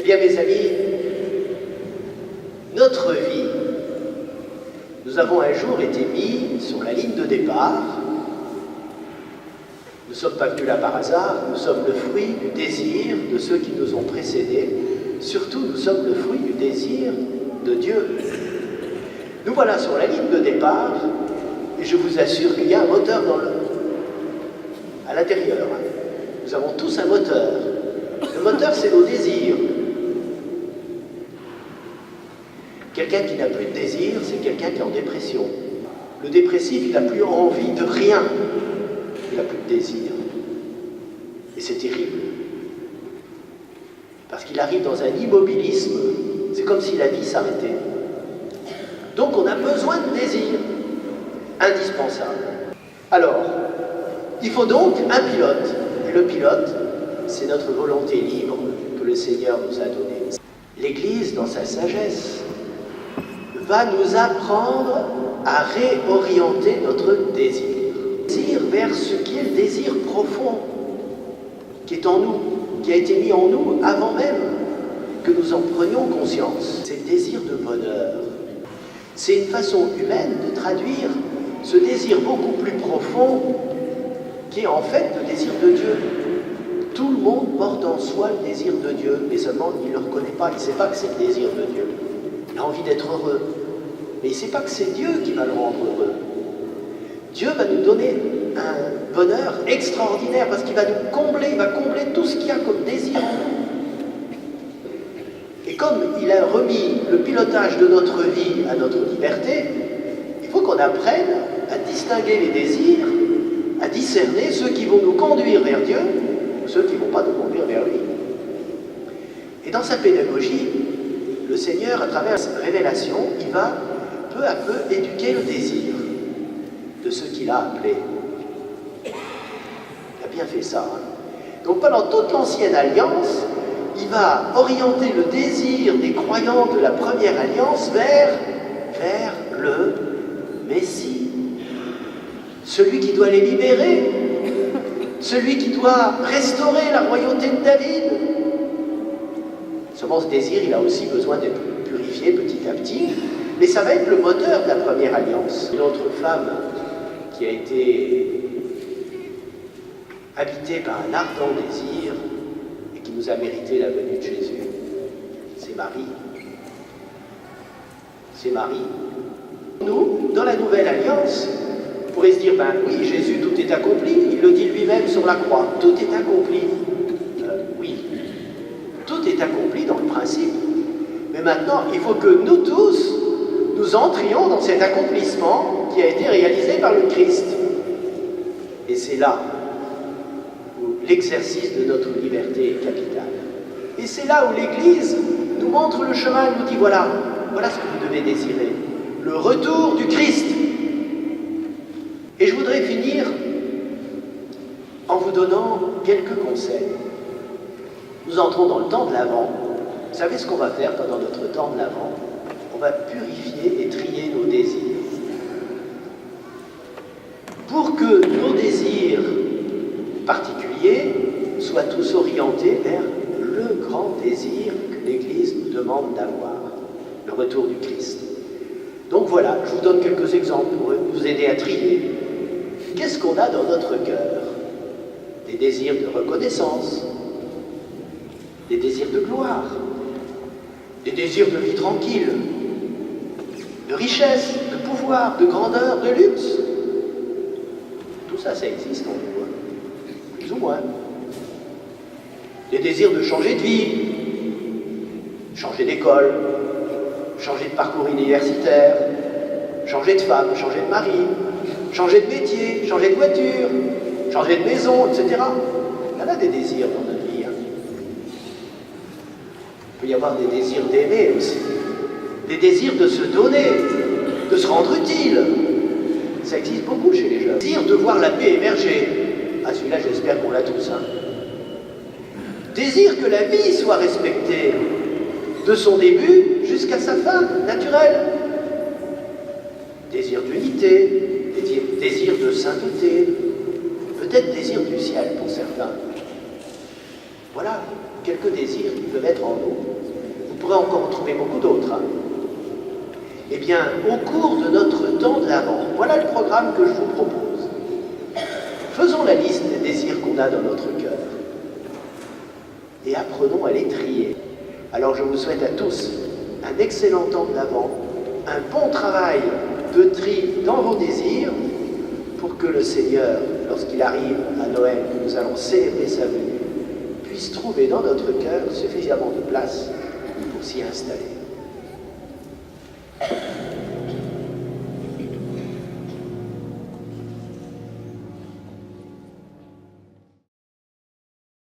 bien, mes amis, notre vie, nous avons un jour été mis sur la ligne de départ. Nous ne sommes pas venus là par hasard, nous sommes le fruit du désir de ceux qui nous ont précédés. Surtout, nous sommes le fruit du désir de Dieu. Nous voilà sur la ligne de départ, et je vous assure qu'il y a un moteur à l'intérieur. Nous avons tous un moteur. Le moteur, c'est nos désirs. Quelqu'un qui n'a plus de désir, c'est quelqu'un qui est en dépression. Le dépressif, il n'a plus envie de rien. Il n'a plus de désir. Et c'est terrible. Parce qu'il arrive dans un immobilisme. C'est comme si la vie s'arrêtait. Donc on a besoin de désir. Indispensable. Alors, il faut donc un pilote. Et le pilote, c'est notre volonté libre que le Seigneur nous a donnée. L'Église, dans sa sagesse, va nous apprendre à réorienter notre désir. Désir vers ce qui est le désir profond, qui est en nous, qui a été mis en nous avant même que nous en prenions conscience. C'est le désir de bonheur. C'est une façon humaine de traduire ce désir beaucoup plus profond qui est en fait le désir de Dieu. Tout le monde porte en soi le désir de Dieu, mais seulement il ne le reconnaît pas, il ne sait pas que c'est le désir de Dieu. Il a envie d'être heureux, mais il ne sait pas que c'est Dieu qui va le rendre heureux. Dieu va nous donner un bonheur extraordinaire parce qu'il va nous combler, il va combler tout ce qu'il y a comme désir en nous. Et comme il a remis le pilotage de notre vie à notre liberté, il faut qu'on apprenne à distinguer les désirs, à discerner ceux qui vont nous conduire vers Dieu, ceux qui ne vont pas nous conduire vers lui. Et dans sa pédagogie, le Seigneur, à travers sa révélation, il va peu à peu éduquer le désir de ceux qu'il a appelés. Il a bien fait ça. Donc pendant toute l'ancienne alliance, il va orienter le désir des croyants de la première alliance vers le Messie. Celui qui doit les libérer, celui qui doit restaurer la royauté de David. Seulement ce désir, il a aussi besoin d'être purifié petit à petit, mais ça va être le moteur de la première alliance. Une autre femme qui a été habitée par un ardent désir et qui nous a mérité la venue de Jésus, c'est Marie. C'est Marie. Nous, dans la nouvelle alliance, on pourrait se dire, ben oui, Jésus, tout est accompli, il le dit lui-même sur la croix, tout est accompli. Oui, tout est accompli dans le principe, mais maintenant, il faut que nous tous, nous entrions dans cet accomplissement qui a été réalisé par le Christ. Et c'est là où l'exercice de notre liberté est capital. Et c'est là où l'Église nous montre le chemin, elle nous dit, voilà ce que vous devez désirer, le retour du Christ. Et je voudrais finir en vous donnant quelques conseils. Nous entrons dans le temps de l'Avent. Vous savez ce qu'on va faire pendant notre temps de l'Avent? On va purifier et trier nos désirs. Pour que nos désirs particuliers soient tous orientés vers le grand désir que l'Église nous demande d'avoir, le retour du Christ. Donc voilà, je vous donne quelques exemples pour vous aider à trier. Qu'est-ce qu'on a dans notre cœur? Des désirs de reconnaissance, des désirs de gloire, des désirs de vie tranquille, de richesse, de pouvoir, de grandeur, de luxe. Tout ça, ça existe en nous, plus ou moins. Des désirs de changer de vie, changer d'école, changer de parcours universitaire, changer de femme, changer de mari, changer de métier, changer de voiture, changer de maison, etc. Il y en a des désirs dans notre vie. Il peut y avoir des désirs d'aimer aussi, des désirs de se donner, de se rendre utile. Ça existe beaucoup chez les jeunes. Désir de voir la paix émerger. Ah, celui-là, j'espère qu'on l'a tous. Désir que la vie soit respectée, de son début jusqu'à sa fin, naturelle. Désir d'unité, désir de sainteté, peut-être désir du ciel pour certains. Voilà quelques désirs qui peuvent être en nous. pourrait encore en trouver beaucoup d'autres. Hein. Eh bien, au cours de notre temps de l'Avent, voilà le programme que je vous propose. Faisons la liste des désirs qu'on a dans notre cœur et apprenons à les trier. Alors je vous souhaite à tous un excellent temps de l'Avent, un bon travail de tri dans vos désirs pour que le Seigneur, lorsqu'il arrive à Noël, que nous allons célébrer sa venue, puisse trouver dans notre cœur suffisamment de place pour s'y installer.